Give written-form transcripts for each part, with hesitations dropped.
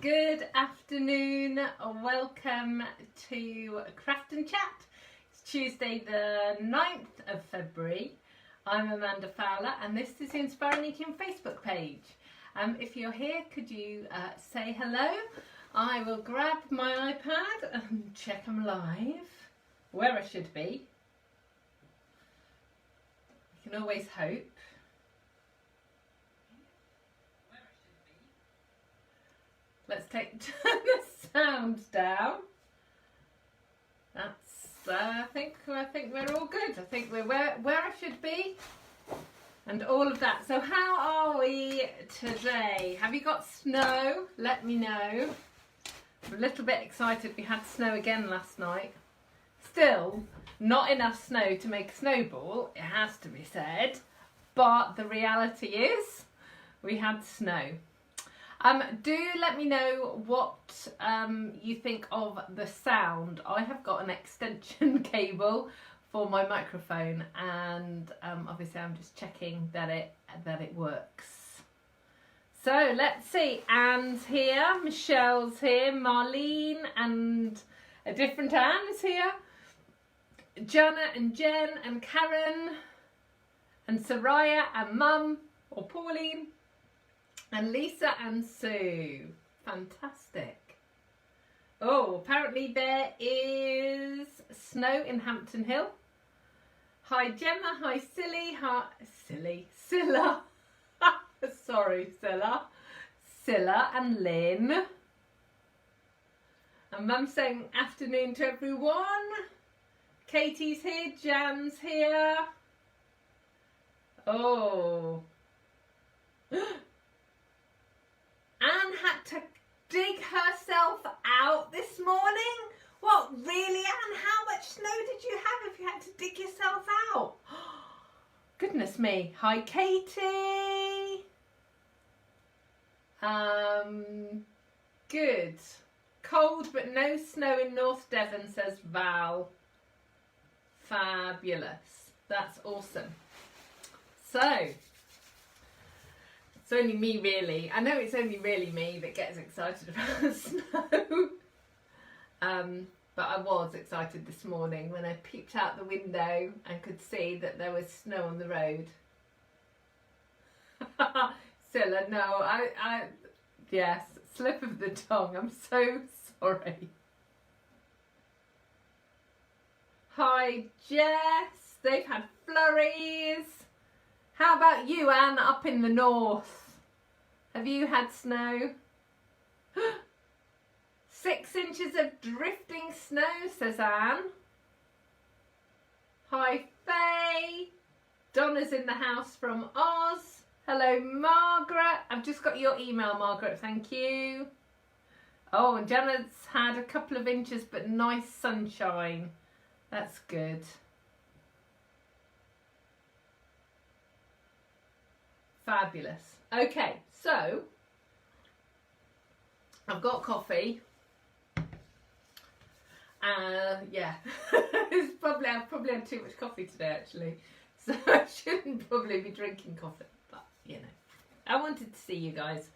Good afternoon, welcome to Craft and Chat. It's Tuesday the 9th of February. I'm Amanda Fowler and this is the Inspiring Inkin Facebook page. If you're here, could you say hello? I will grab my iPad and check I'm live, where I should be. You can always hope. Let's turn the sound down. That's I think we're all good. I think we're where I should be and all of that. So how are we today? Have you got snow? Let me know. I'm a little bit excited. We had snow again last night. Still not enough snow to make a snowball, it has to be said, but the reality is we had snow. Do let me know what you think of the sound. I have got an extension cable for my microphone and obviously I'm just checking that it works. So let's see, Anne's here, Michelle's here, Marlene and a different Anne is here, Jana and Jen and Karen and Soraya and Mum or Pauline. And Lisa and Sue. Fantastic. Oh, apparently there is snow in Hampton Hill. Hi Gemma, hi Silly, hi Scylla. Sorry, Scylla and Lynn. And Mum saying afternoon to everyone. Katie's here, Jan's here. Oh. Anne had to dig herself out this morning? What, really, Anne? How much snow did you have if you had to dig yourself out? Goodness me. Hi, Katie. Good. Cold but no snow in North Devon, says Val. Fabulous. That's awesome. So, it's only me really. I know it's only really me that gets excited about snow. But I was excited this morning when I peeped out the window and could see that there was snow on the road. Scylla, no, yes, slip of the tongue. I'm so sorry. Hi, Jess. They've had flurries. How about you, Anne, up in the north? Have you had snow? 6 inches of drifting snow, says Anne. Hi, Faye. Donna's in the house from Oz. Hello, Margaret. I've just got your email, Margaret. Thank you. Oh, and Jenna's had a couple of inches, but nice sunshine. That's good. Fabulous. Okay, so I've got coffee. Yeah, I've probably had too much coffee today actually, so I shouldn't probably be drinking coffee. But you know, I wanted to see you guys,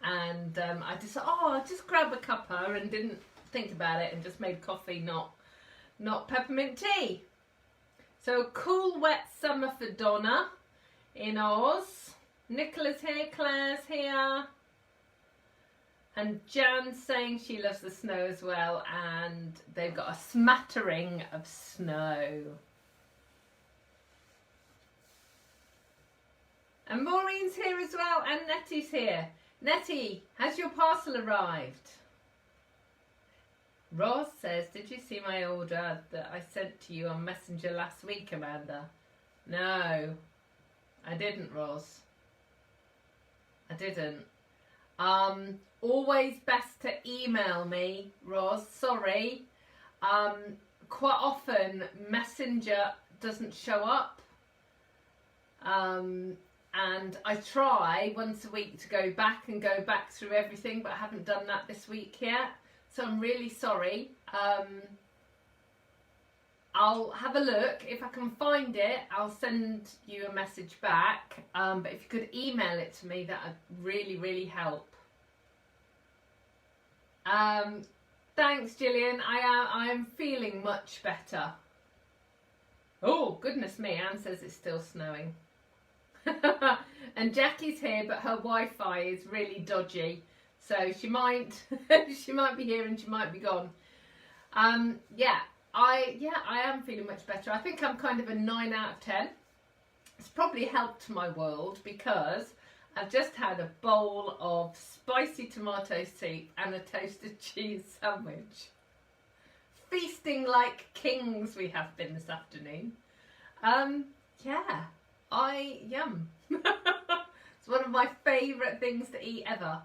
and I just thought, I'll just grab a cuppa and didn't think about it and just made coffee, not peppermint tea. So a cool wet summer for Donna in Oz. Nicola's here, Claire's here, and Jan's saying she loves the snow as well, and they've got a smattering of snow. And Maureen's here as well, and Nettie's here. Nettie, has your parcel arrived? Roz says, did you see my order that I sent to you on Messenger last week, Amanda? No, I didn't, Roz. I didn't. Always best to email me, Roz. Sorry. Quite often Messenger doesn't show up. And I try once a week to go back through everything, but I haven't done that this week yet. So I'm really sorry. I'll have a look. If I can find it, I'll send you a message back. But if you could email it to me, that would really, really help. Thanks, Gillian. I am feeling much better. Oh, goodness me, Anne says it's still snowing. And Jackie's here, but her Wi-Fi is really dodgy, so she might she might be here and she might be gone. Yeah, I am feeling much better. I think I'm kind of a 9 out of 10. It's probably helped my world because I've just had a bowl of spicy tomato soup and a toasted cheese sandwich. Feasting like kings we have been this afternoon. Yeah, yum. It's one of my favourite things to eat ever.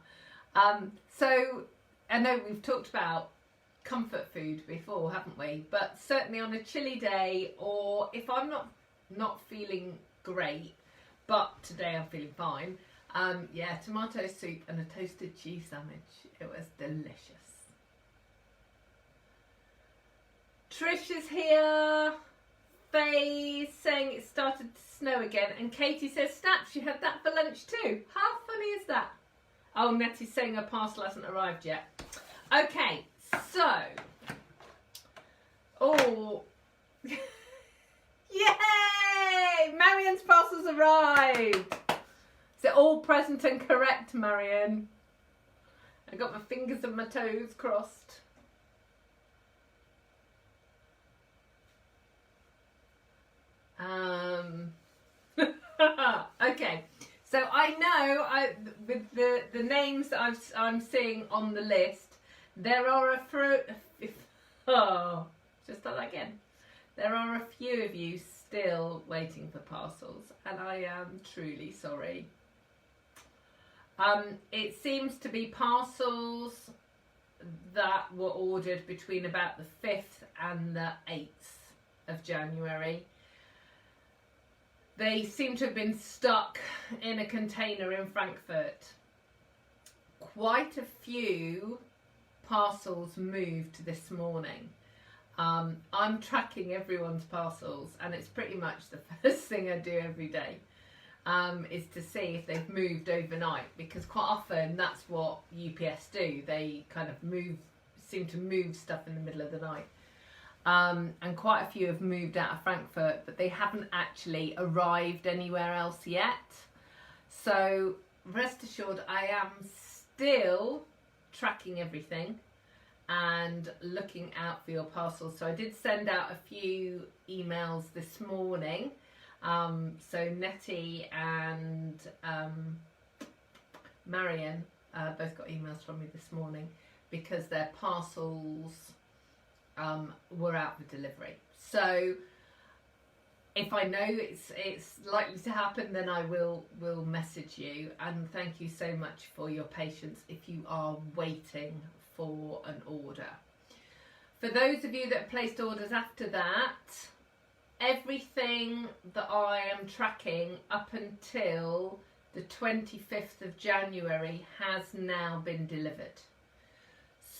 So I know we've talked about comfort food before, haven't we? But certainly on a chilly day, or if I'm not feeling great, but today I'm feeling fine. Yeah, tomato soup and a toasted cheese sandwich. It was delicious. Trish is here. Faye's saying it started to snow again. And Katie says, Snaps, you had that for lunch too. How funny is that? Oh, Nettie's saying her parcel hasn't arrived yet. Okay, so. Oh. Yay! Marion's parcel's arrived. Is it all present and correct, Marion? I got my fingers and my toes crossed. Okay, so I know with the names that I'm seeing on the list, there are just like that again. There are a few of you still waiting for parcels, and I am truly sorry. It seems to be parcels that were ordered between about the 5th and the 8th of January. They seem to have been stuck in a container in Frankfurt. Quite a few parcels moved this morning. I'm tracking everyone's parcels, and it's pretty much the first thing I do every day, is to see if they've moved overnight, because quite often that's what UPS do. They kind of seem to move stuff in the middle of the night. And quite a few have moved out of Frankfurt, but they haven't actually arrived anywhere else yet. So rest assured, I am still tracking everything and looking out for your parcels. So I did send out a few emails this morning. So Nettie and Marion both got emails from me this morning because their parcels were out for delivery. So if I know it's likely to happen, then I will message you. And thank you so much for your patience if you are waiting for an order. For those of you that placed orders after that, everything that I am tracking up until the 25th of January has now been delivered.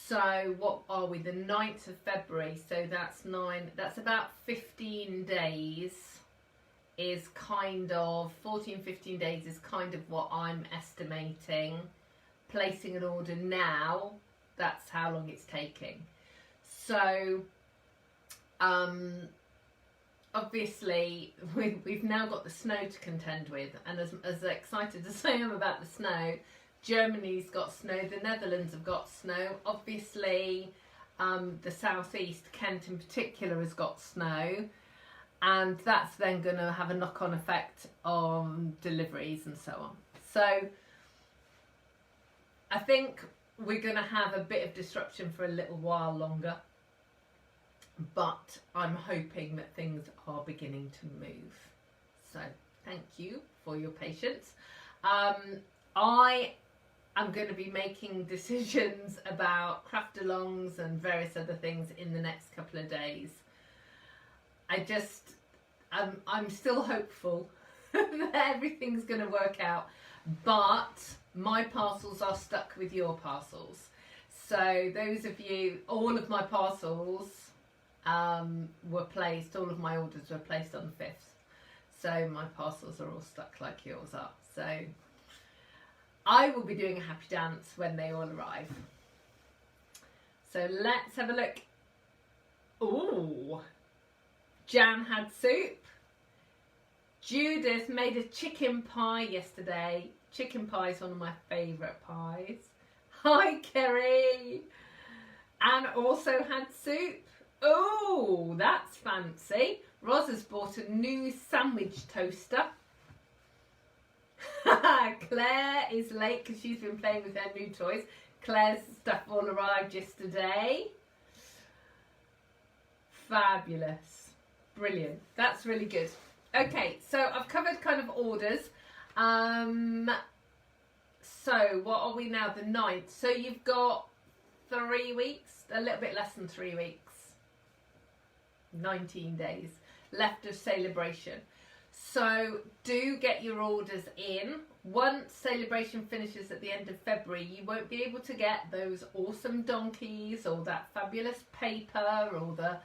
So what are we, the 9th of February, so that's about 15 days is kind of, 14-15 days is kind of what I'm estimating. Placing an order now, that's how long it's taking. So obviously we've now got the snow to contend with, and as excited as I am about the snow, Germany's got snow, the Netherlands have got snow, obviously the southeast, Kent in particular, has got snow, and that's then going to have a knock-on effect on deliveries and so on. So I think we're going to have a bit of disruption for a little while longer, but I'm hoping that things are beginning to move. So thank you for your patience. I'm going to be making decisions about craft-alongs and various other things in the next couple of days. I'm still hopeful that everything's going to work out, but my parcels are stuck with your parcels. So those of you, all of my parcels were placed, all of my orders were placed on the 5th. So my parcels are all stuck like yours are. So I will be doing a happy dance when they all arrive. So let's have a look. Ooh, Jan had soup. Judith made a chicken pie yesterday. Chicken pie is one of my favourite pies. Hi, Kerry. Anne also had soup. Oh, that's fancy. Roz has bought a new sandwich toaster. Claire is late because she's been playing with her new toys. Claire's stuff all arrived yesterday. Fabulous. Brilliant. That's really good. Okay, so I've covered kind of orders. So what are we now? The 9th. So you've got 3 weeks, a little bit less than 3 weeks. 19 days left of celebration. So do get your orders in. Once celebration finishes at the end of February, you won't be able to get those awesome donkeys or that fabulous paper or the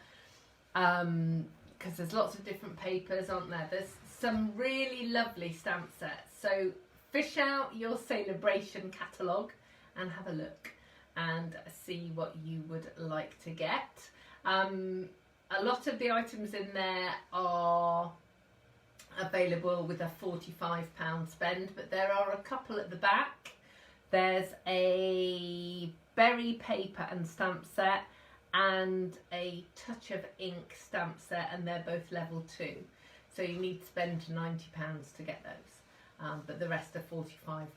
because there's lots of different papers, aren't there? There's some really lovely stamp sets. So fish out your celebration catalogue and have a look and see what you would like to get. A lot of the items in there are available with a £45 spend, but there are a couple at the back. There's a berry paper and stamp set and a touch of ink stamp set, and they're both level 2. So you need to spend £90 to get those, but the rest are £45.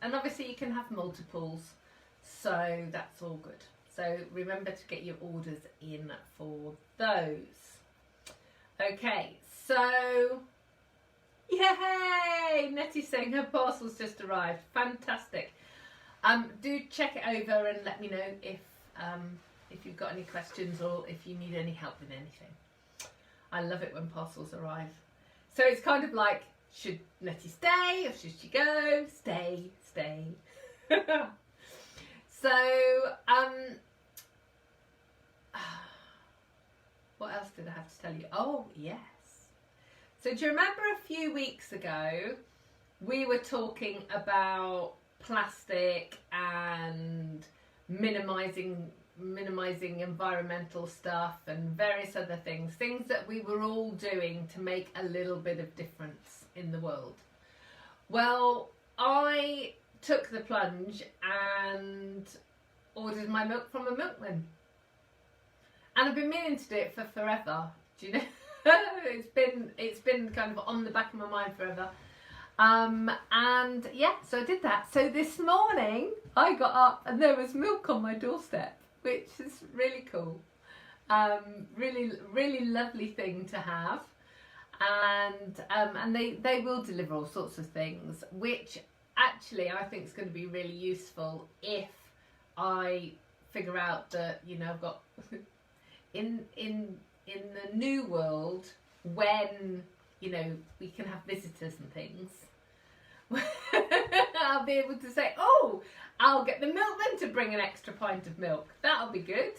And obviously you can have multiples, so that's all good. So remember to get your orders in for those. Okay, so yay! Nettie's saying her parcel's just arrived. Fantastic. Do check it over and let me know if you've got any questions or if you need any help with anything. I love it when parcels arrive. So it's kind of like, should Nettie stay or should she go? Stay, stay. So, what else did I have to tell you? Oh, yes. So do you remember a few weeks ago, we were talking about plastic and minimising environmental stuff and various other things that we were all doing to make a little bit of difference in the world. Well, I took the plunge and ordered my milk from a milkman, and I've been meaning to do it for forever. Do you know? it's been kind of on the back of my mind forever. And yeah, so I did that. So this morning I got up and there was milk on my doorstep, which is really cool. Really lovely thing to have. And they will deliver all sorts of things, which actually I think is going to be really useful if I figure out that, you know, I've got in the new world, when, you know, we can have visitors and things, I'll be able to say, oh, I'll get the milkman to bring an extra pint of milk. That'll be good.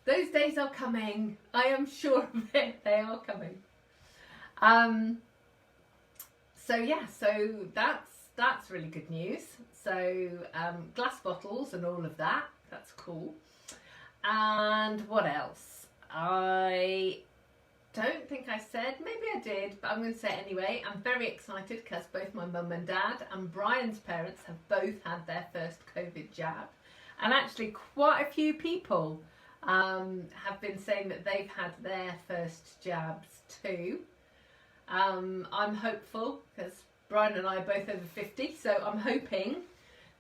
Those days are coming. I am sure of it. They are coming. So yeah, so that's really good news. So glass bottles and all of that. That's cool. And what else? I don't think I said, maybe I did, but I'm going to say it anyway. I'm very excited because both my mum and dad and Brian's parents have both had their first COVID jab. And actually quite a few people have been saying that they've had their first jabs too. I'm hopeful because Brian and I are both over 50, so I'm hoping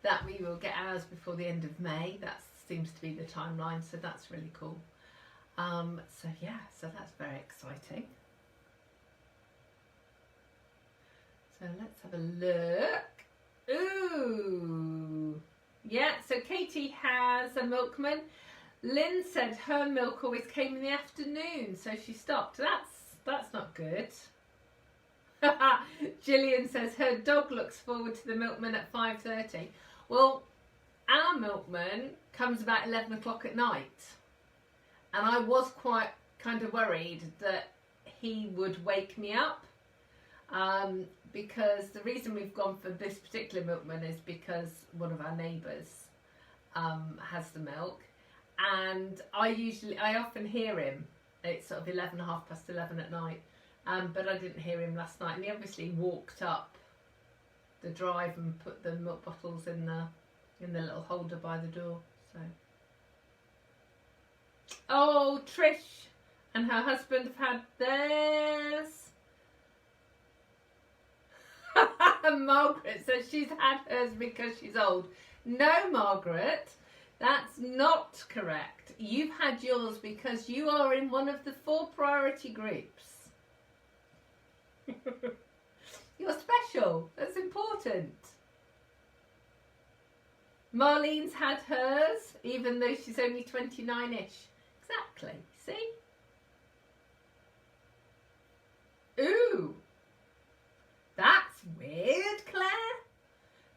that we will get ours before the end of May. That seems to be the timeline, so that's really cool. So yeah, so that's very exciting. So let's have a look. Ooh, yeah, so Katie has a milkman. Lynn said her milk always came in the afternoon, so she stopped. That's not good. Gillian says her dog looks forward to the milkman at 5:30. Well, our milkman comes about 11 o'clock at night, and I was quite kind of worried that he would wake me up, because the reason we've gone for this particular milkman is because one of our neighbours has the milk, and I often hear him. It's sort of 11, 11:30 at night, but I didn't hear him last night, and he obviously walked up the drive and put the milk bottles in the little holder by the door. So, oh, Trish and her husband have had theirs. Margaret says she's had hers because she's old. No, Margaret, that's not correct. You've had yours because you are in one of the 4 priority groups. You're special. That's important. Marlene's had hers, even though she's only 29-ish. Exactly. See? Ooh. That's weird, Claire.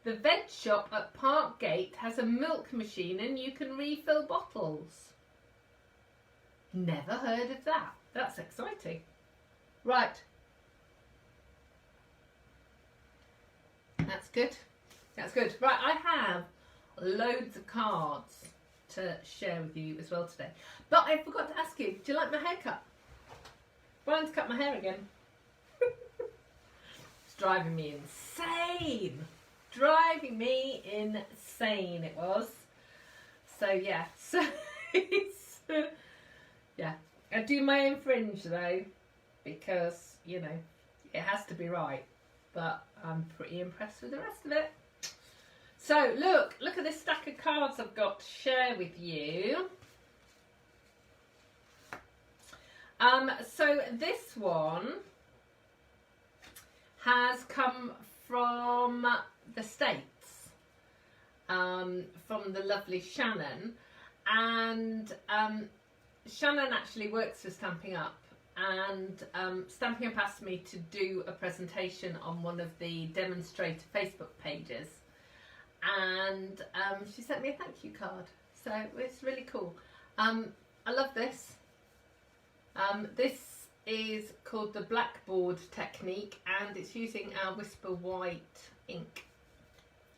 The veg shop at Park Gate has a milk machine and you can refill bottles. Never heard of that. That's exciting. Right. That's good. That's good. Right, I have loads of cards to share with you as well today. But I forgot to ask you, do you like my haircut? Brian's cut my hair again. It's driving me insane. Driving me insane it was. So yeah, so it's, yeah. I do my own fringe though, because, you know, it has to be right. But I'm pretty impressed with the rest of it. So look at this stack of cards I've got to share with you. So this one has come from the States, from the lovely Shannon, and Shannon actually works for Stamping Up, and Stamping Up asked me to do a presentation on one of the demonstrator Facebook pages, and she sent me a thank you card, so it's really cool. I love this. This is called the Blackboard technique, and it's using our Whisper White ink,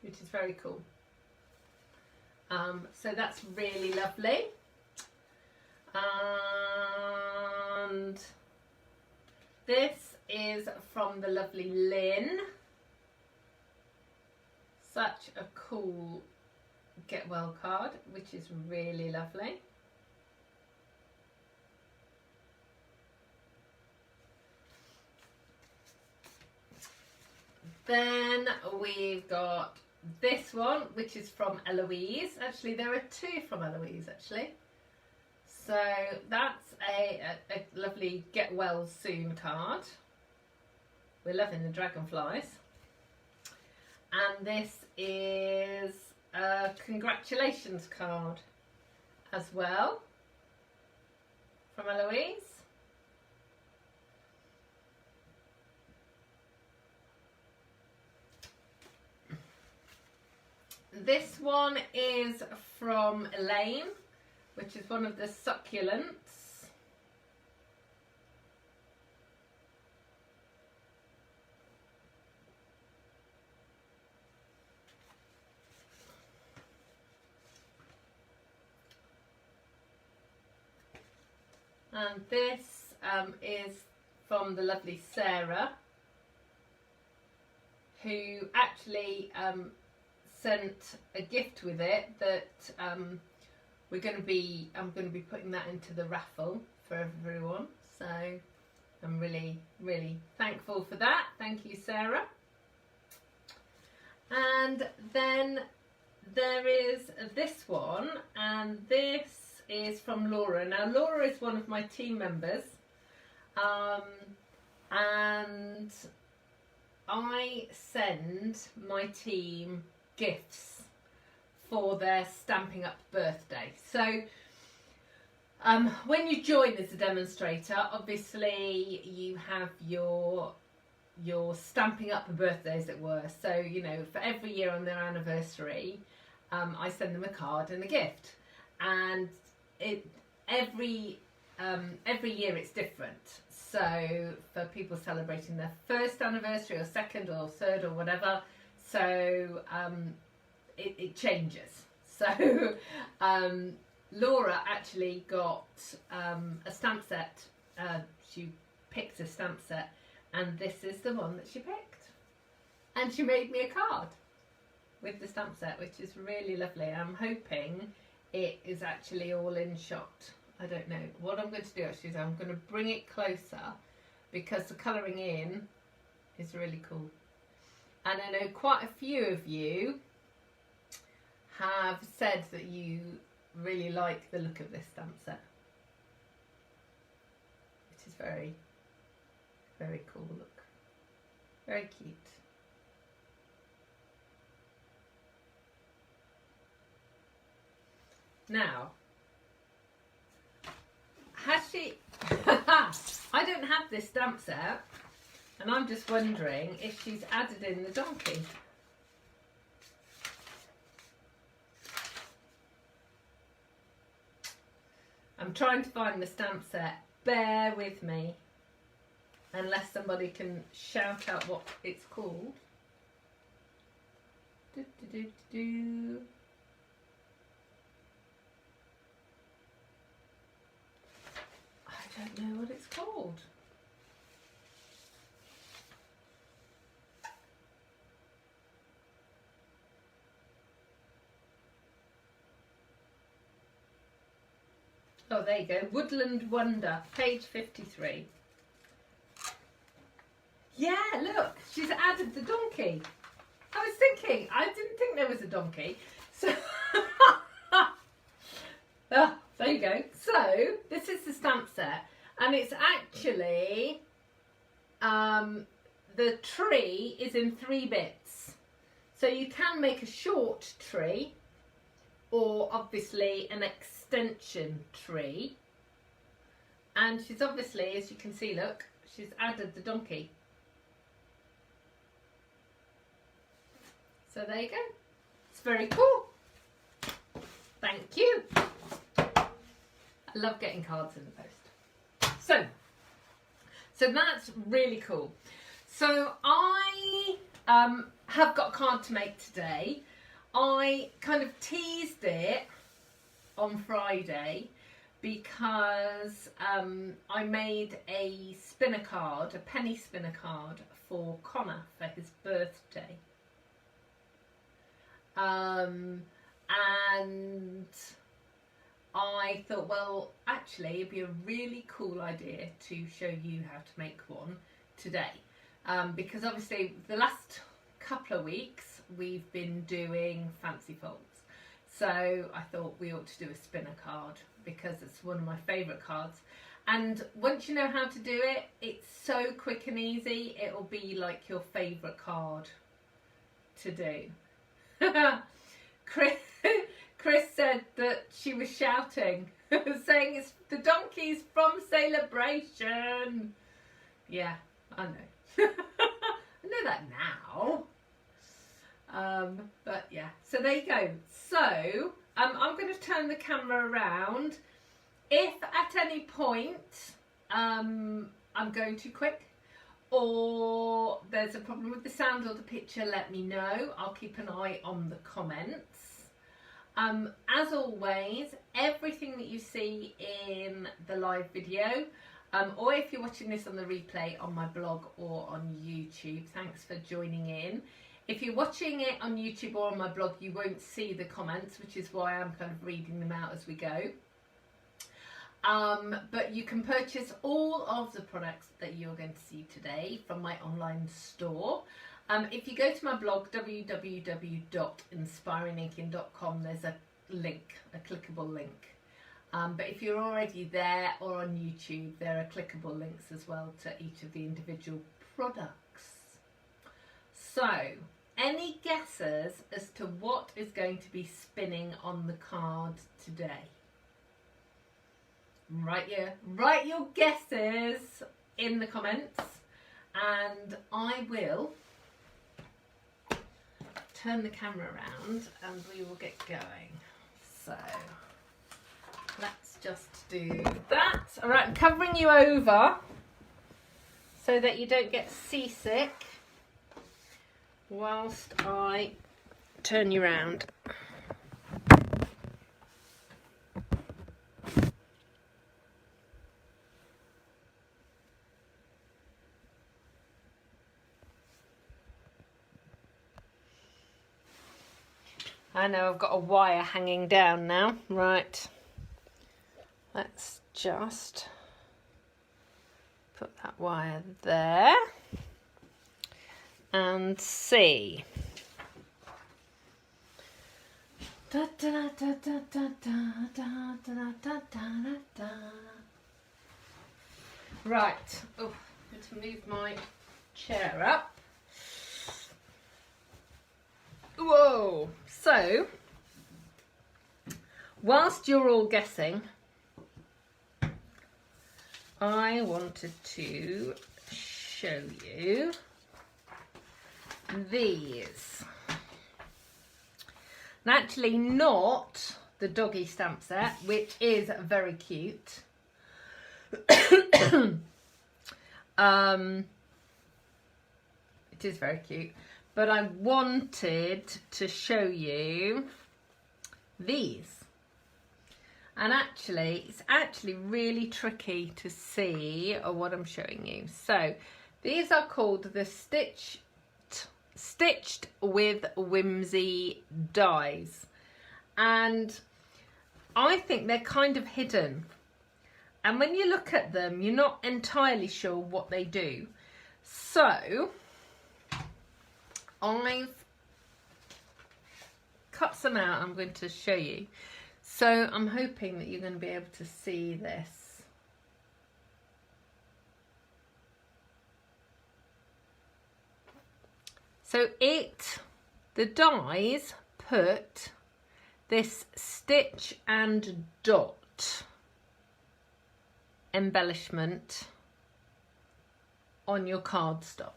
which is very cool. So that's really lovely. And this is from the lovely Lynn. Such a cool get well card, which is really lovely. Then we've got this one, which is from Eloise. Actually, there are 2 from Eloise, actually. So that's a lovely get well soon card. We're loving the dragonflies. And this is a congratulations card as well from Eloise. This one is from Elaine, which is one of the succulents. And this is from the lovely Sarah, who actually sent a gift with it that I'm going to be putting that into the raffle for everyone. So I'm really, really thankful for that. Thank you, Sarah. And then there is this one, and this is from Laura. Now Laura is one of my team members, and I send my team gifts for their Stamping Up birthday. So when you join as a demonstrator, obviously you have your Stamping Up birthday, as it were. So, you know, for every year on their anniversary, I send them a card and a gift, and every year it's different. So for people celebrating their first anniversary or second or third or whatever, so it changes. So Laura actually got a stamp set. She picked a stamp set, and this is the one that she picked. And she made me a card with the stamp set, which is really lovely. I'm hoping it is actually all in shot. I don't know. What I'm going to do actually is I'm going to bring it closer, because the colouring in is really cool. And I know quite a few of you have said that you really like the look of this stamp set, which is very, very cool look. Very cute. Now, has she... I don't have this stamp set, and I'm just wondering if she's added in the donkey. I'm trying to find the stamp set. Bear with me, unless somebody can shout out what it's called. Do, do, do, do. I don't know what it's called. Oh, there you go. Woodland Wonder, page 53. Yeah, look, she's added the donkey. I was thinking, I didn't think there was a donkey. So, oh, there you go. So, this is the stamp set, and it's actually, the tree is in 3 bits. So you can make a short tree, or obviously an extension tree. And she's obviously, as you can see, look, she's added the donkey. So there you go. It's very cool. Thank you. I love getting cards in the post. So that's really cool. So I have got a card to make today. I kind of teased it on Friday because I made a spinner card, a penny spinner card for Connor for his birthday. And I thought, well, actually it'd be a really cool idea to show you how to make one today. Because obviously the last couple of weeks we've been doing fancy folds. So I thought we ought to do a spinner card because it's one of my favourite cards. And once you know how to do it, it's so quick and easy. It'll be like your favourite card to do. Chris said that she was shouting, saying it's the donkeys from Celebration. Yeah, I know. I know that now. But yeah, so there you go. So I'm going to turn the camera around. If at any point I'm going too quick, or there's a problem with the sound or the picture, let me know. I'll keep an eye on the comments. As always, everything that you see in the live video, or if you're watching this on the replay on my blog or on YouTube, thanks for joining in. If you're watching it on YouTube or on my blog, you won't see the comments, which is why I'm kind of reading them out as we go. But you can purchase all of the products that you're going to see today from my online store. If you go to my blog, www.inspiringinkin.com, there's a link, a clickable link. But if you're already there or on YouTube, there are clickable links as well to each of the individual products. So, any guesses as to what is going to be spinning on the card today? Write your guesses in the comments, and I will turn the camera around and we will get going. So let's just do that. All right, I'm covering you over so that you don't get seasick whilst I turn you around. I know I've got a wire hanging down now. Right. Let's just put that wire there and see. Da, da, da, da, da, da, da, da, da, da. Right. Oh, I'm going to move my chair up. Whoa. So, whilst you're all guessing, I wanted to show you these. And actually not the doggy stamp set, which is very cute. It is very cute. But I wanted to show you these. And actually, it's actually really tricky to see what I'm showing you. So, these are called the Stitched with Whimsy dies. And I think they're kind of hidden. And when you look at them, you're not entirely sure what they do. So, I've cut some out. I'm going to show you. So I'm hoping that you're going to be able to see this. So the dies put this stitch and dot embellishment on your cardstock.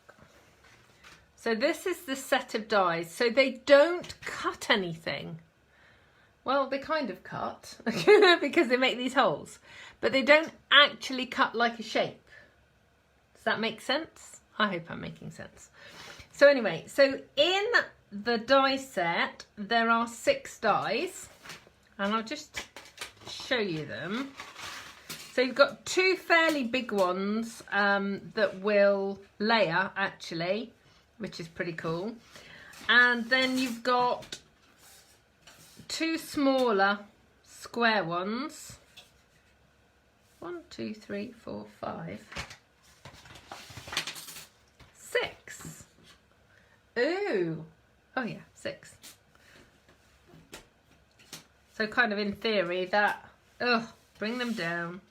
So this is the set of dies. So they don't cut anything. Well, they kind of cut because they make these holes, but they don't actually cut like a shape. Does that make sense? I hope I'm making sense. So anyway, so in the die set, there are 6 dies, and I'll just show you them. So you've got 2 fairly big ones that will layer actually, which is pretty cool. And then you've got 2 smaller square ones. 1, 2, 3, 4, 5, 6. Ooh. Oh yeah, 6. So kind of in theory that, bring them down.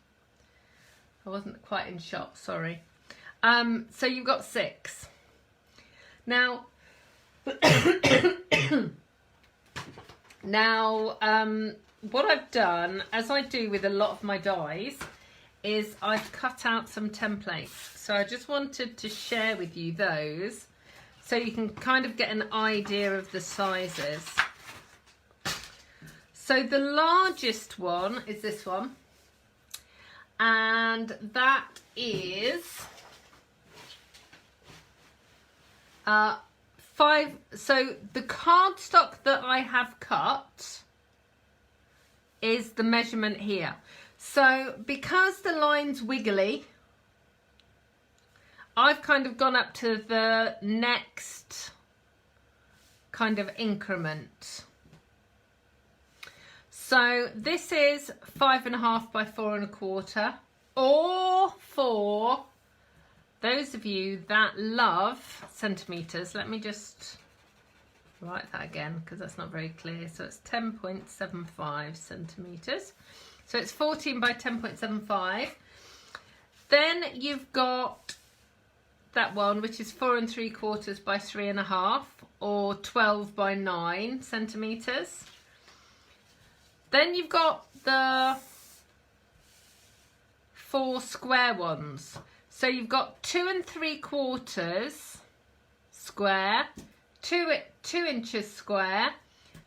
I wasn't quite in shot, sorry. So you've got 6. Now, what I've done, as I do with a lot of my dies, is I've cut out some templates. So I just wanted to share with you those so you can kind of get an idea of the sizes. So the largest one is this one, and that is 5. So the cardstock that I have cut is the measurement here. So because the line's wiggly, I've kind of gone up to the next kind of increment. So this is 5.5 by 4.25, or for those of you that love centimetres. Let me just write that again because that's not very clear. So it's 10.75 centimetres. So it's 14 by 10.75. Then you've got that one, which is 4 3/4 by 3.5, or 12 by 9 centimetres. Then you've got the 4 square ones. So you've got 2 3/4 square, 2 inches square,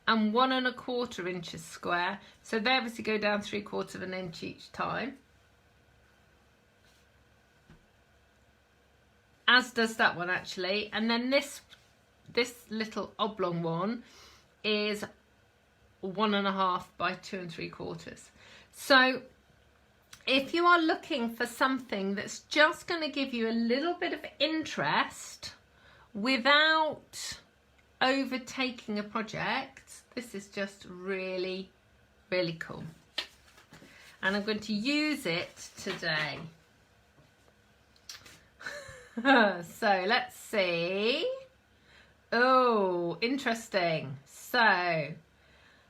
and 1 1/4 inches square. So they obviously go down 3/4 of an inch each time. As does that one actually. And then this little oblong one is 1.5 by 2 3/4. So if you are looking for something that's just going to give you a little bit of interest without overtaking a project. This is just really, really cool. And I'm going to use it today. So let's see. Oh, interesting. So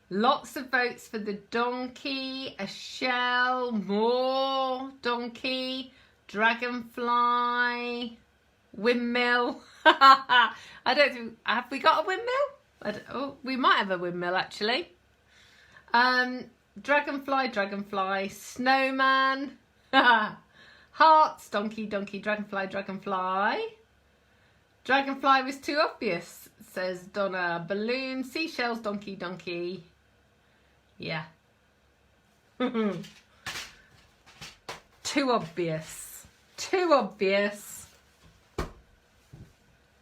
lots of votes for the donkey, a shell, more donkey, dragonfly, windmill. I don't think, have we got a windmill? Oh, we might have a windmill actually. Dragonfly, snowman, hearts, donkey, dragonfly. Dragonfly was too obvious, says Donna. Balloon, seashells, donkey. Yeah. Too obvious.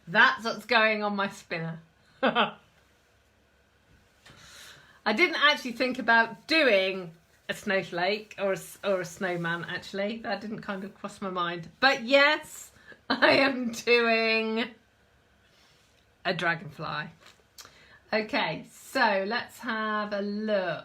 That's what's going on my spinner. I didn't actually think about doing a snowflake or a snowman, actually. That didn't kind of cross my mind. But yes, I am doing a dragonfly. Okay, so let's have a look.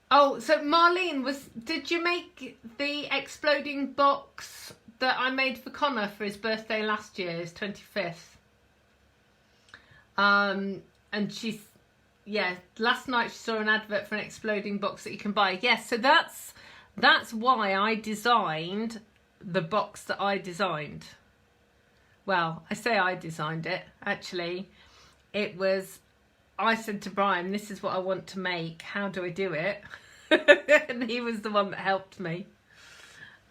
Oh, so Marlene, did you make the exploding box that I made for Connor for his birthday last year, his 25th? And she's, yeah, last night she saw an advert for an exploding box that you can buy. Yes, so that's why I designed the box that I designed. Well, I say I designed it. Actually, it was, I said to Brian, this is what I want to make. How do I do it? And he was the one that helped me.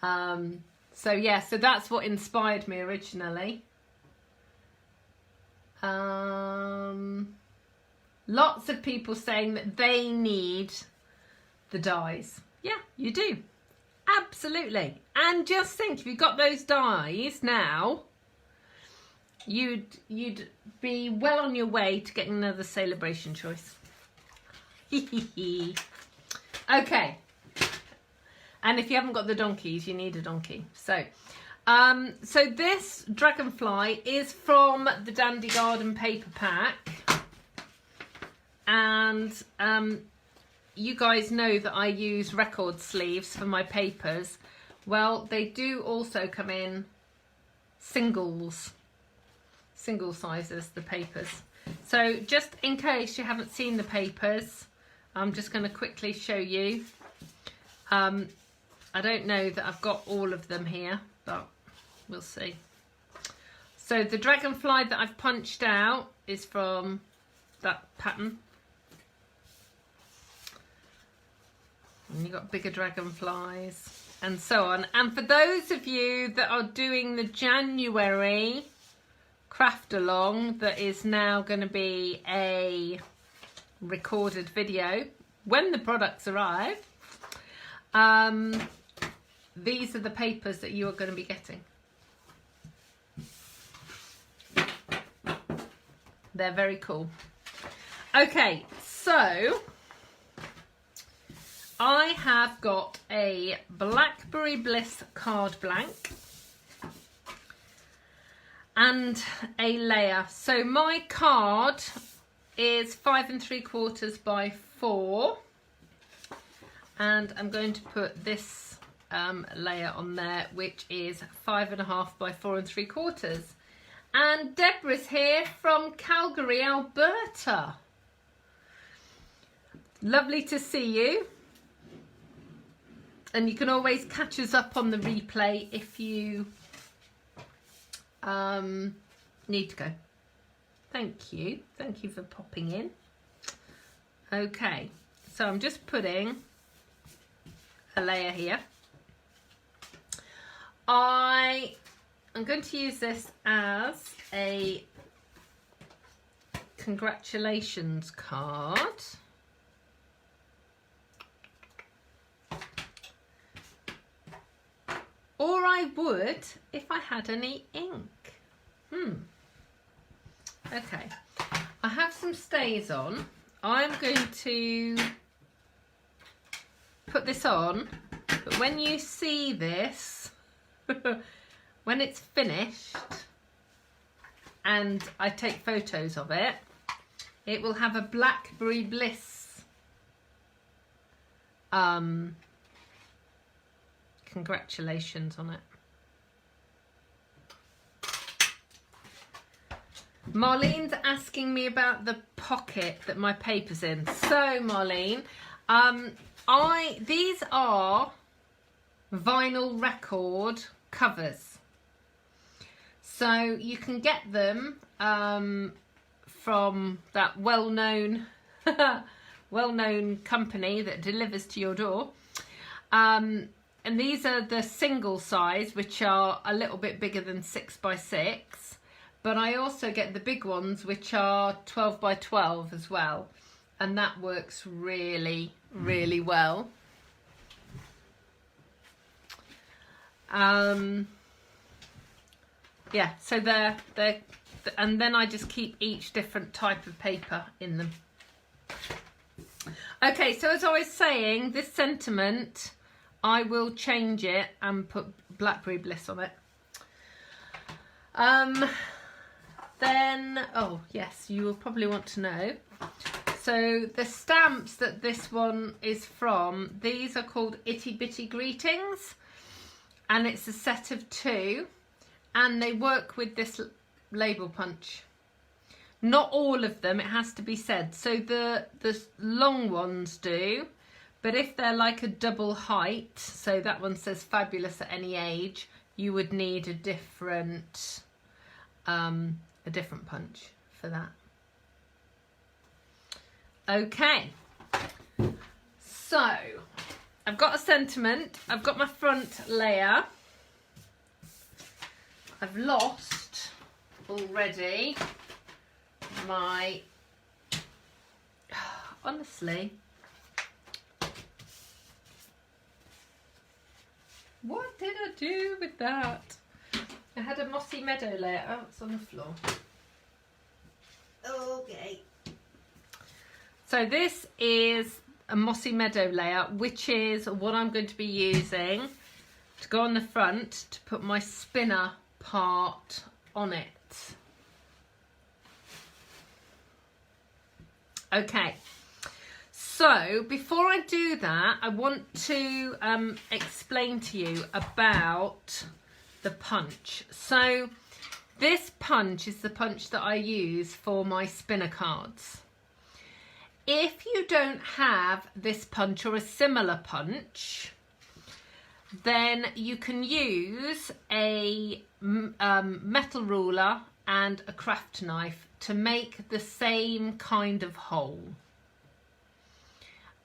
So yeah, so that's what inspired me originally. Lots of people saying that they need the dies. Yeah, you do. Absolutely. And just think, if you've got those dies now, you'd be well on your way to getting another celebration choice. Okay. And if you haven't got the donkeys, you need a donkey. So this dragonfly is from the Dandy Garden paper pack. And you guys know that I use record sleeves for my papers. Well, they do also come in single sizes, the papers. So just in case you haven't seen the papers, I'm just going to quickly show you. I don't know that I've got all of them here, but we'll see. So the dragonfly that I've punched out is from that pattern. And you've got bigger dragonflies and so on. And for those of you that are doing the January craft along, that is now going to be a recorded video when the products arrive, these are the papers that you are going to be getting. They're very cool. Okay, so I have got a Blackberry Bliss card blank and a layer. So my card is 5 3/4 by 4, and I'm going to put this layer on there, which is 5 1/2 by 4 3/4. And Deborah's here from Calgary, Alberta. Lovely to see you. And you can always catch us up on the replay if you need to go. Thank you for popping in. Okay, so I'm just putting a layer here. I'm going to use this as a congratulations card. Or I would if I had any ink. Okay, I have some stays on. I'm going to put this on But when you see this, when it's finished and I take photos of it, it will have a Blackberry Bliss congratulations on it. Marlene's asking me about the pocket that my paper's in. So Marlene, these are vinyl record covers. So you can get them from that well-known company that delivers to your door. And these are the single size, which are a little bit bigger than 6 by 6. But I also get the big ones, which are 12 by 12 as well. And that works really, really well. Yeah, so they're, and then I just keep each different type of paper in them. Okay, so as I was saying, this sentiment, I will change it and put Blackberry Bliss on it. Then, oh yes, you will probably want to know. So the stamps that this one is from, these are called Itty Bitty Greetings. And it's a set of 2. And they work with this label punch. Not all of them, it has to be said. So the long ones do. But if they're like a double height, so that one says fabulous at any age, you would need a different punch for that. Okay, so I've got a sentiment, I've got my front layer, I've lost already my, honestly, what did I do with that? I had a mossy meadow layer. Oh, it's on the floor. Okay. So this is a mossy meadow layer, which is what I'm going to be using to go on the front to put my spinner part on it. Okay. So before I do that, I want to explain to you about the punch. So this punch is the punch that I use for my spinner cards. If you don't have this punch or a similar punch, then you can use a metal ruler and a craft knife to make the same kind of hole.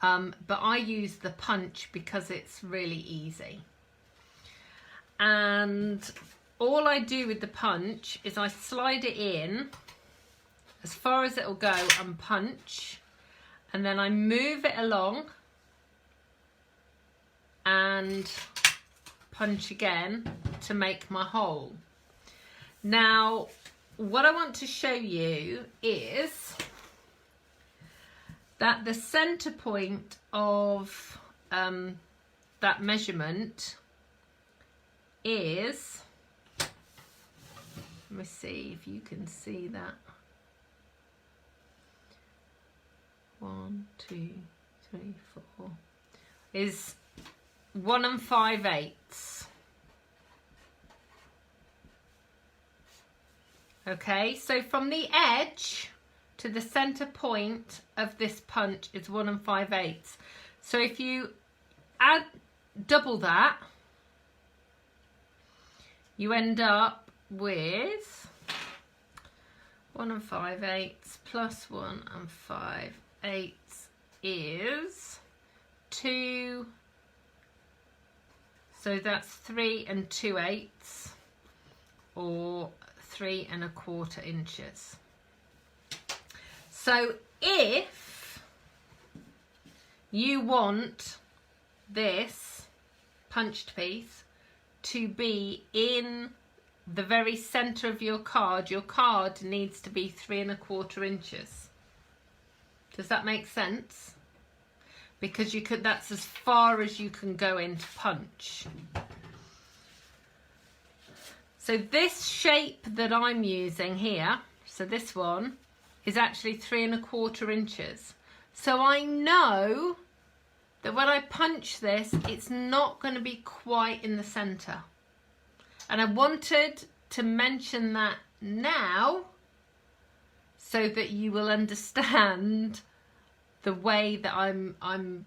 But I use the punch because it's really easy. And all I do with the punch is I slide it in as far as it'll go and punch, and then I move it along and punch again to make my hole. Now, what I want to show you is that the center point of that measurement is, let me see if you can see that. 1, 2, 3, 4 is 1 5/8. Okay, so from the edge to the center point of this punch is 1 5/8. So if you add double that, you end up with 1 5/8 plus 1 5/8 is 2. So that's 3 2/8, or 3 1/4 inches. So if you want this punched piece to be in the very center of your card needs to be 3 1/4 inches. Does that make sense? because that's as far as you can go into punch. So this shape that I'm using here, so this one, is actually 3¼ inches. So I know that when I punch this, it's not going to be quite in the center. And I wanted to mention that now so that you will understand the way that I'm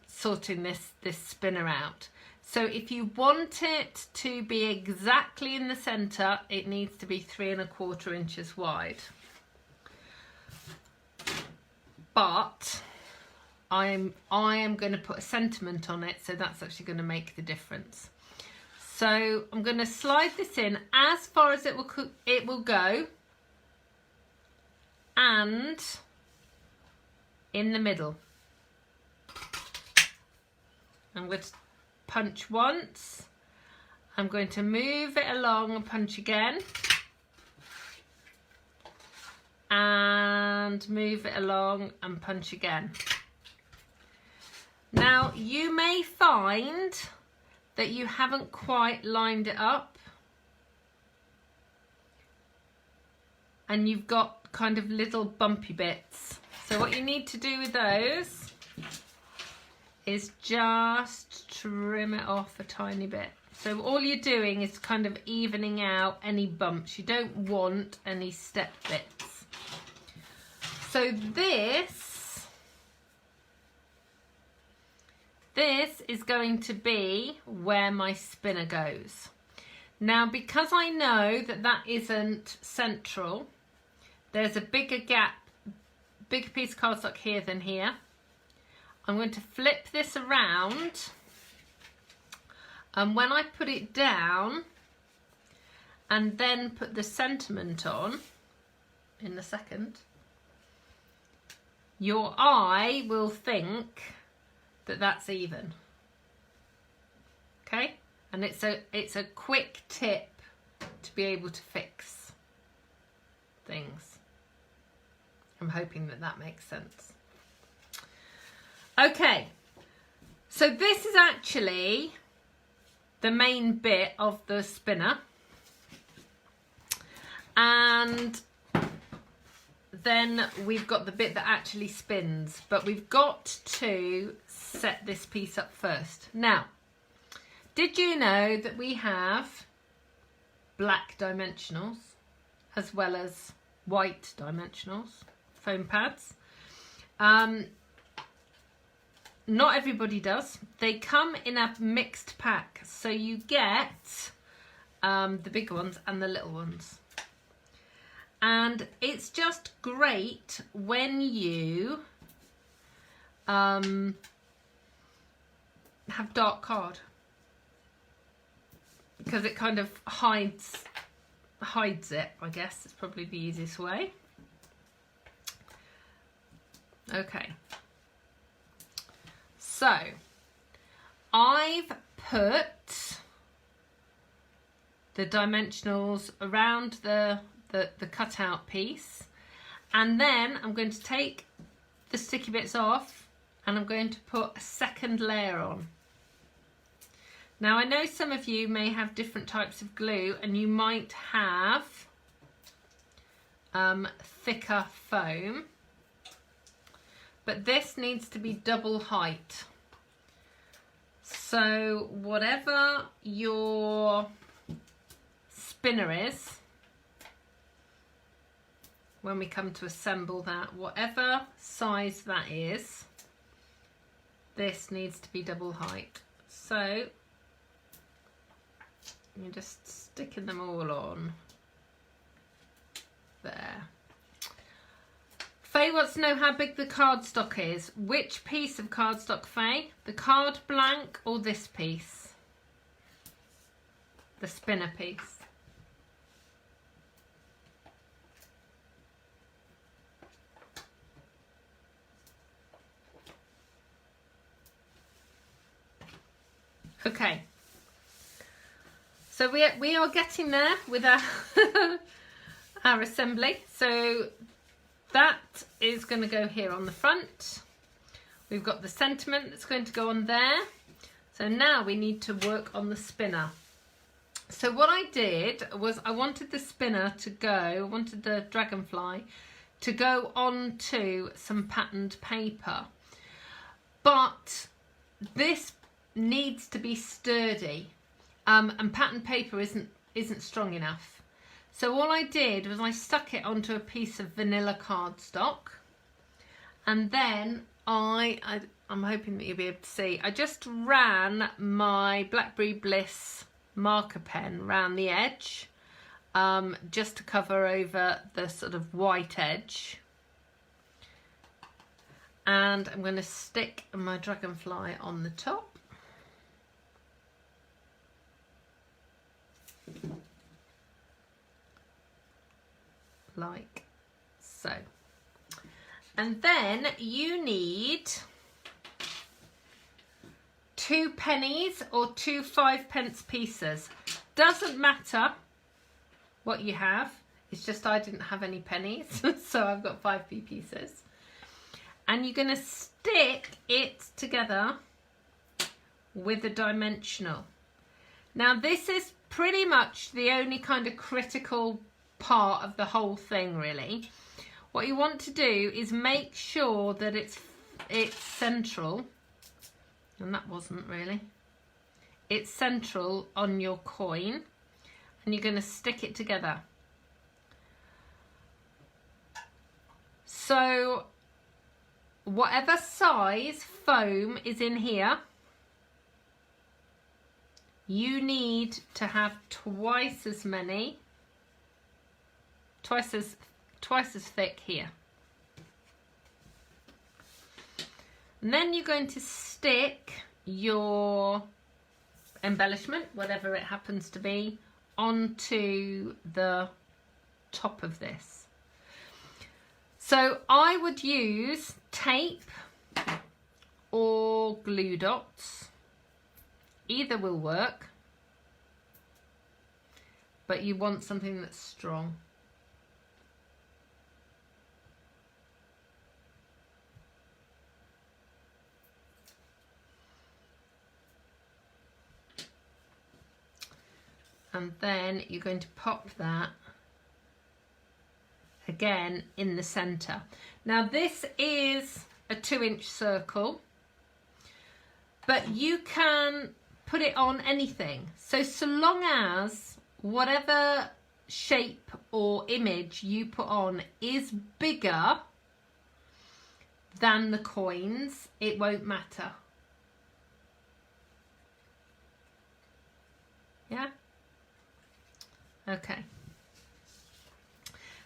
sorting this spinner out. So if you want it to be exactly in the center, it needs to be 3¼ inches wide. But I am going to put a sentiment on it, so that's actually going to make the difference. So I'm going to slide this in as far as it will go, and in the middle. I'm going to punch once. I'm going to move it along and punch again. And move it along and punch again. Now you may find that you haven't quite lined it up and you've got kind of little bumpy bits. So what you need to do with those is just trim it off a tiny bit. So all you're doing is kind of evening out any bumps. You don't want any step bits. So this is going to be where my spinner goes. Now, because I know that that isn't central, there's a bigger gap, bigger piece of cardstock here than here. I'm going to flip this around, and when I put it down and then put the sentiment on in a second, your eye will think that that's even. Okay? And it's a quick tip to be able to fix things. I'm hoping that that makes sense. Okay, so this is actually the main bit of the spinner, and then we've got the bit that actually spins, but we've got to set this piece up first. Now, did you know that we have black dimensionals as well as white dimensionals, foam pads? Not everybody does. They come in a mixed pack, so you get the big ones and the little ones. And it's just great when you have dark card, because it kind of hides it, I guess. It's probably the easiest way. Okay. So, I've put the dimensionals around the cutout piece, and then I'm going to take the sticky bits off and I'm going to put a second layer on. Now, I know some of you may have different types of glue and you might have thicker foam, but this needs to be double height. So whatever your spinner is, when we come to assemble that, whatever size that is, this needs to be double height. So you're just sticking them all on there. Faye wants to know how big the cardstock is. Which piece of cardstock, Faye? The card blank or this piece? The spinner piece. Okay. So we are getting there with our, our assembly. So that is going to go here on the front. We've got the sentiment that's going to go on there. So now we need to work on the spinner. So what I did was I wanted the spinner to go, I wanted the dragonfly to go onto some patterned paper. But this needs to be sturdy, and patterned paper isn't strong enough. So all I did was I stuck it onto a piece of vanilla cardstock, and then I'm hoping that you'll be able to see, I just ran my Blackberry Bliss marker pen round the edge, just to cover over the sort of white edge. And I'm going to stick my dragonfly on the top. Like so. And then you need 2 pennies or 2 5-pence pieces. Doesn't matter what you have. It's just I didn't have any pennies, so I've got 5p pieces. And you're going to stick it together with a dimensional. Now this is pretty much the only kind of critical part of the whole thing, really. What you want to do is make sure that it's central, and that wasn't really. It's central on your coin, and you're going to stick it together. So whatever size foam is in here, you need to have twice as thick here. And then you're going to stick your embellishment, whatever it happens to be, onto the top of this. So I would use tape or glue dots. Either will work, but you want something that's strong. And then you're going to pop that again in the center. Now this is a 2-inch circle, but you can put it on anything. So long as whatever shape or image you put on is bigger than the coins, it won't matter. Yeah? Okay.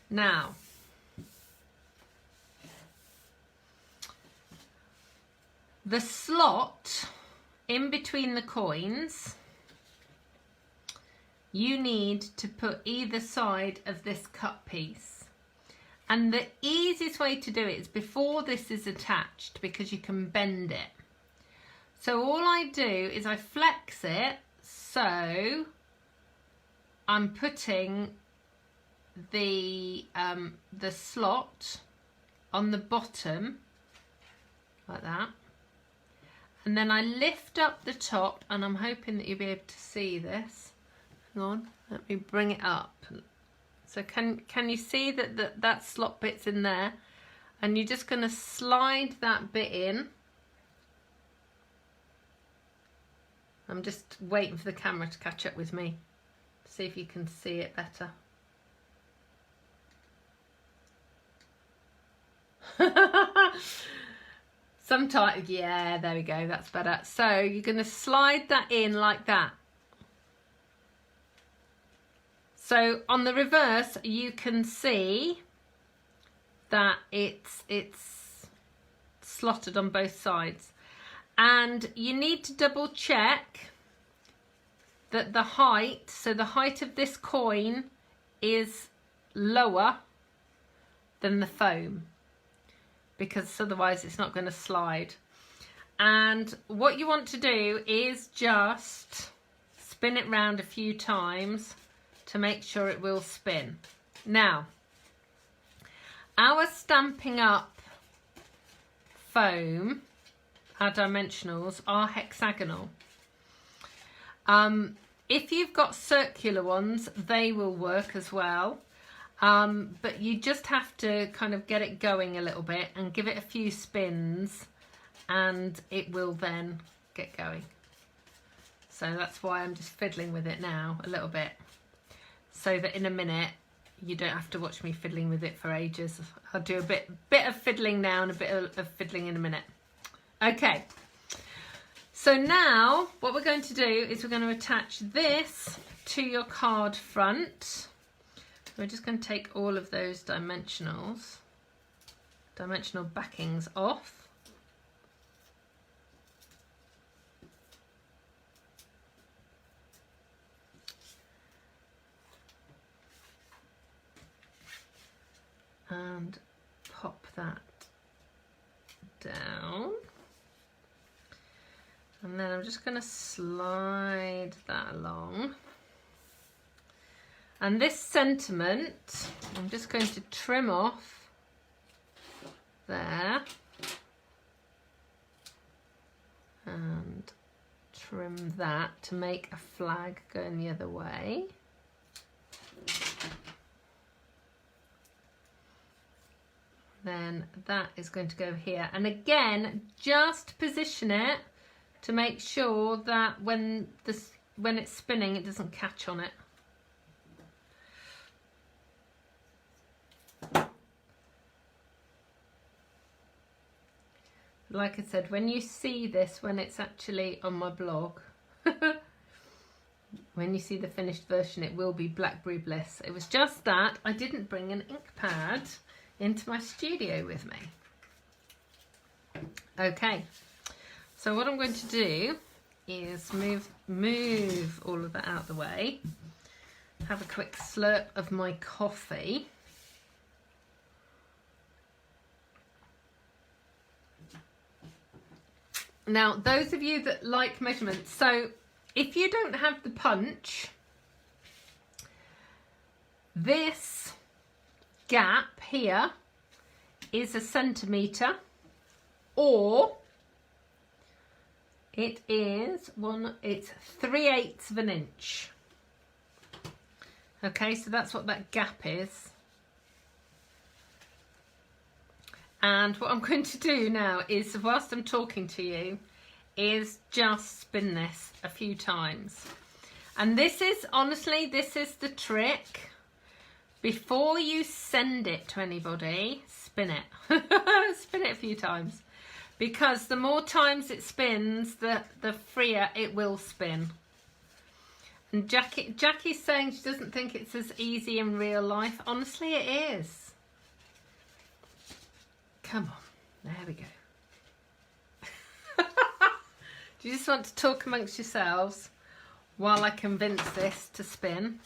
Now, the slot in between the coins, you need to put either side of this cut piece. And the easiest way to do it is before this is attached, because you can bend it. So all I do is I flex it, so I'm putting the slot on the bottom like that, and then I lift up the top, and I'm hoping that you'll be able to see this. Hang on, let me bring it up. So can you see that slot bit's in there, and you're just going to slide that bit in. I'm just waiting for the camera to catch up with me. See if you can see it better. Sometimes, yeah, there we go, that's better. So you're going to slide that in like that. So on the reverse, you can see that it's slotted on both sides. And you need to double check that the height, so the height of this coin is lower than the foam, because otherwise it's not going to slide. And what you want to do is just spin it round a few times to make sure it will spin. Now, our Stampin' Up foam our dimensionals are hexagonal. If you've got circular ones, they will work as well. But you just have to kind of get it going a little bit and give it a few spins, and it will then get going. So that's why I'm just fiddling with it now a little bit, so that in a minute you don't have to watch me fiddling with it for ages. I'll do a bit of fiddling now and a bit of fiddling in a minute. Okay, so now what we're going to do is we're going to attach this to your card front. We're just going to take all of those dimensional backings off. And pop that down. And then I'm just going to slide that along. And this sentiment, I'm just going to trim off there. And trim that to make a flag going the other way. Then that is going to go here. And again, just position it to make sure that when it's spinning, it doesn't catch on it. Like I said, when you see this, when it's actually on my blog, when you see the finished version, it will be Blackberry Bliss. It was just that I didn't bring an ink pad into my studio with me. Okay, so what I'm going to do is move all of that out of the way, have a quick slurp of my coffee. Now, those of you that like measurements, so if you don't have the punch, this gap here is 1 centimetre, or it's 3/8 of an inch. Okay, so that's what that gap is. And what I'm going to do now is, whilst I'm talking to you, is just spin this a few times. And this is, honestly, this is the trick. Before you send it to anybody, spin it. Spin it a few times. Because the more times it spins, the freer it will spin. And Jackie's saying she doesn't think it's as easy in real life. Honestly, it is. Come on, there we go. Do you just want to talk amongst yourselves while I convince this to spin?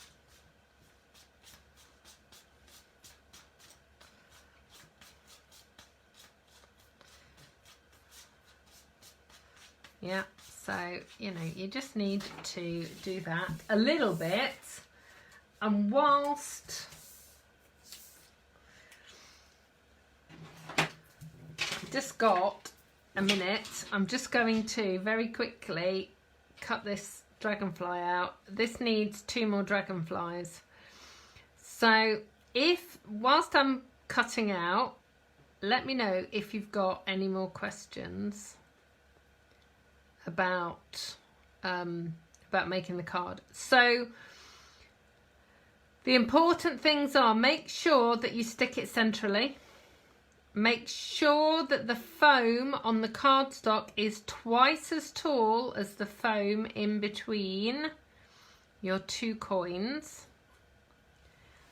Yeah, so, you know, you just need to do that a little bit. And whilst just got a minute, I'm just going to very quickly cut this dragonfly out. This needs 2 more dragonflies. So whilst I'm cutting out, let me know if you've got any more questions about making the card. So the important things are, make sure that you stick it centrally. Make sure that the foam on the cardstock is twice as tall as the foam in between your 2 coins.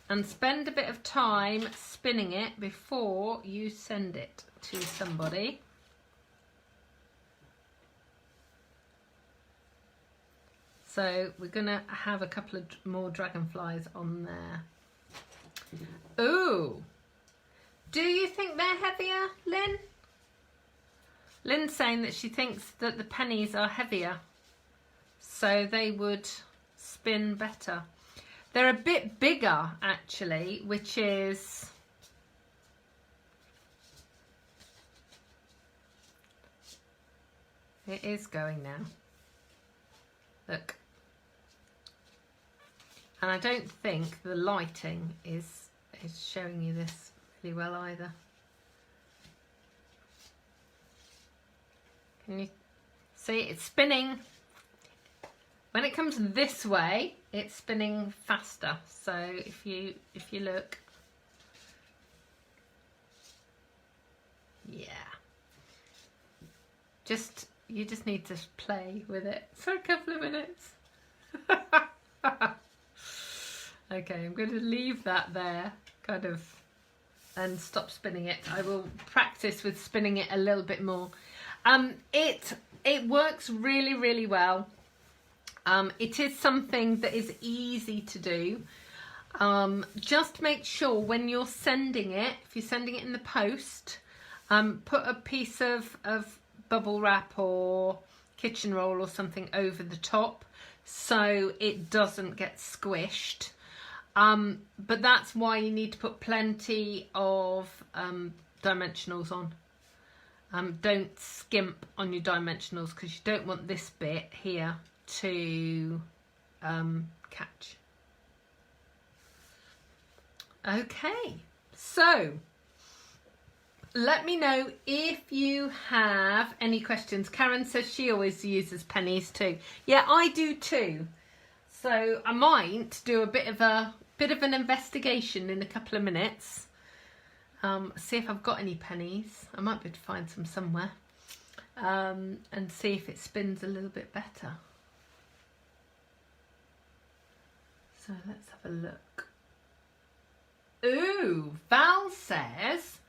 And spend a bit of time spinning it before you send it to somebody. So we're going to have a couple of more dragonflies on there. Ooh! Do you think they're heavier, Lynn? Lynn's saying that she thinks that the pennies are heavier, so they would spin better. They're a bit bigger, actually, which is... It is going now. Look. And I don't think the lighting is showing you this really well either. Can you see it's spinning? When it comes this way, it's spinning faster. So if you look, yeah. You just need to play with it for a couple of minutes. Okay, I'm going to leave that there, kind of, and stop spinning it. I will practice with spinning it a little bit more. It works really, really well. It is something that is easy to do. Just make sure when you're sending it, if you're sending it in the post, put a piece of bubble wrap or kitchen roll or something over the top so it doesn't get squished. But that's why you need to put plenty of dimensionals on. Don't skimp on your dimensionals because you don't want this bit here to catch. Okay, so let me know if you have any questions. Karen says she always uses pennies too. Yeah, I do too. So I might do a bit of an investigation in a couple of minutes. See if I've got any pennies. I might be able to find some somewhere. And see if it spins a little bit better. So let's have a look. Ooh, Val says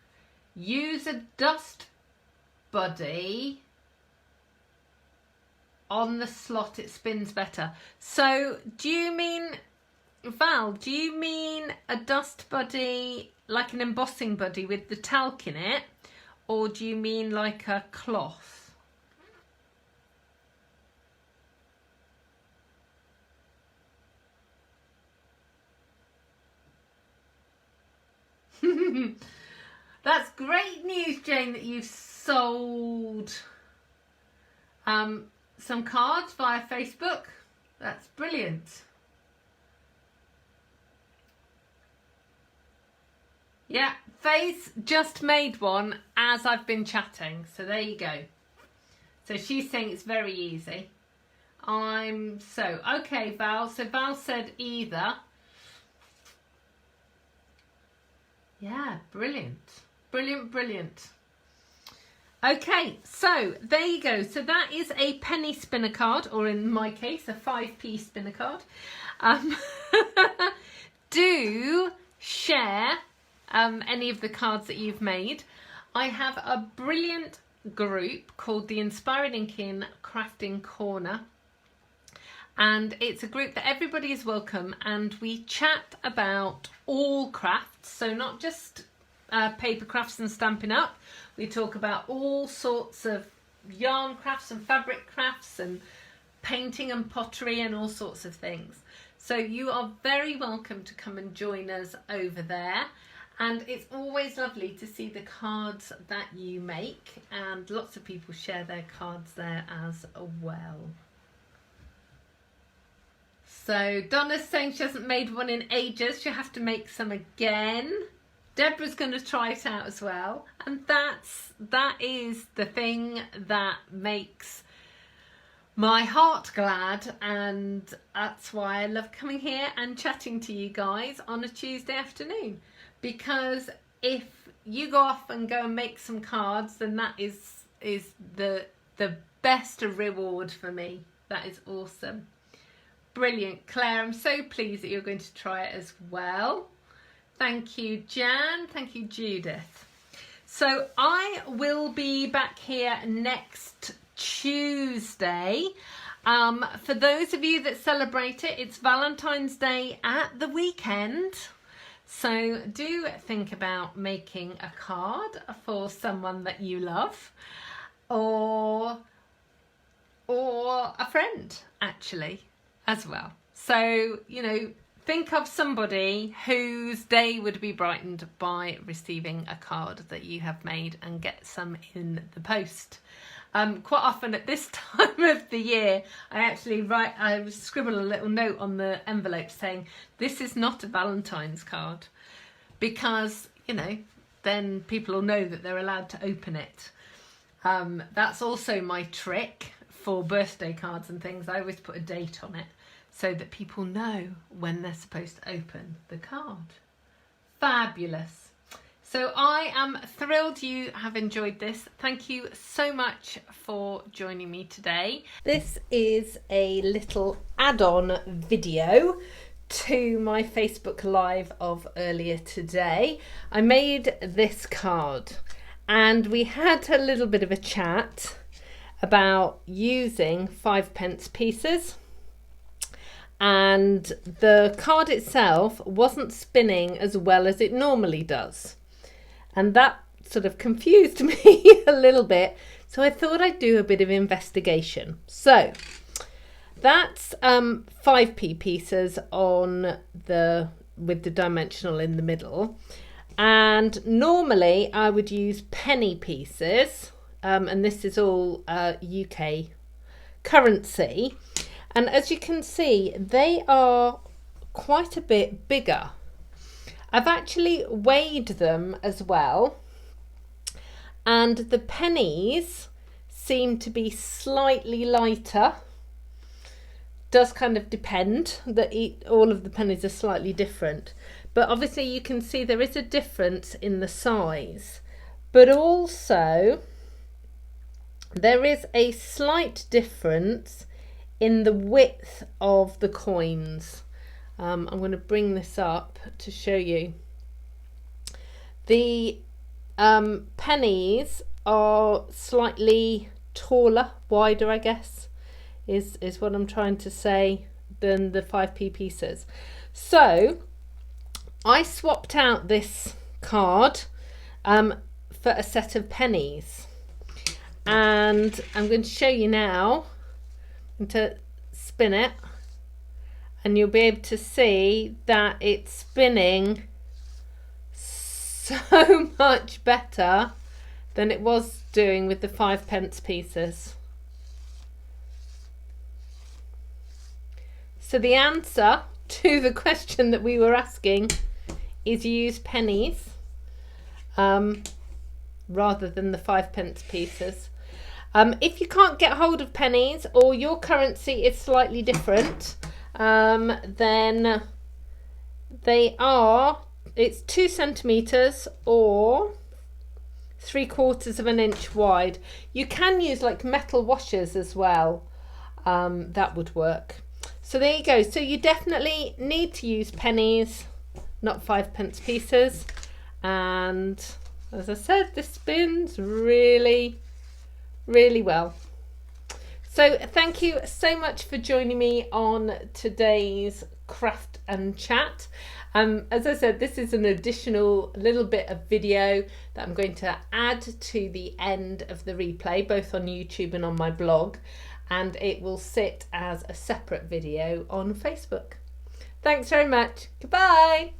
use a dust buddy on the slot, it spins better. So do you mean, Val, do you mean a dust buddy like an embossing buddy with the talc in it, or do you mean like a cloth? That's great news, Jane, that you've sold some cards via Facebook. That's brilliant. Yeah, Faye's just made one as I've been chatting, so there you go. So she's saying it's very easy. Okay, Val. So Val said either. Yeah, brilliant. Brilliant, brilliant. Okay, so there you go. So that is a penny spinner card, or in my case, a 5p spinner card. Do share any of the cards that you've made. I have a brilliant group called the Inspired Inkin Crafting Corner. And it's a group that everybody is welcome, and we chat about all crafts, so not just paper crafts and Stampin' Up. We talk about all sorts of yarn crafts and fabric crafts and painting and pottery and all sorts of things. So you are very welcome to come and join us over there. And it's always lovely to see the cards that you make, and lots of people share their cards there as well. So Donna's saying she hasn't made one in ages. She'll have to make some again. Deborah's going to try it out as well. And that is the thing that makes my heart glad. And that's why I love coming here and chatting to you guys on a Tuesday afternoon. Because if you go off and go and make some cards, then that is the best reward for me. That is awesome. Brilliant. Claire, I'm so pleased that you're going to try it as well. Thank you, Jan. Thank you, Judith. So I will be back here next Tuesday. For those of you that celebrate it, it's Valentine's Day at the weekend. So do think about making a card for someone that you love, or a friend, actually, as well. So, you know, think of somebody whose day would be brightened by receiving a card that you have made, and get some in the post. quite often at this time of the year, I scribble a little note on the envelope saying, this is not a Valentine's card, because, you know, then people will know that they're allowed to open it. That's also my trick for birthday cards and things. I always put a date on it so that people know when they're supposed to open the card. Fabulous. So I am thrilled you have enjoyed this. Thank you so much for joining me today. This is a little add-on video to my Facebook Live of earlier today. I made this card and we had a little bit of a chat about using 5p pieces, and the card itself wasn't spinning as well as it normally does, and that sort of confused me a little bit, so I thought I'd do a bit of investigation. So that's 5p pieces on with the dimensional in the middle, and normally I would use penny pieces, and this is all UK currency, and as you can see they are quite a bit bigger. I've actually weighed them as well, and the pennies seem to be slightly lighter. Does kind of depend that all of the pennies are slightly different, but obviously you can see there is a difference in the size, but also there is a slight difference in the width of the coins. I'm going to bring this up to show you. The pennies are slightly taller, wider, I guess, is what I'm trying to say, than the 5p pieces. So I swapped out this card for a set of pennies, and I'm going to show you now. I'm going to spin it, and you'll be able to see that it's spinning so much better than it was doing with the 5p pieces. So the answer to the question that we were asking is use pennies rather than the 5p pieces. If you can't get hold of pennies, or your currency is slightly different, then it's 2 centimeters or 3/4 of an inch wide. You can use like metal washers as well. That would work. So there you go. So you definitely need to use pennies, not 5p pieces. And as I said, this spins really, really well. So thank you so much for joining me on today's craft and chat. As I said, this is an additional little bit of video that I'm going to add to the end of the replay, both on YouTube and on my blog, and it will sit as a separate video on Facebook. Thanks very much. Goodbye.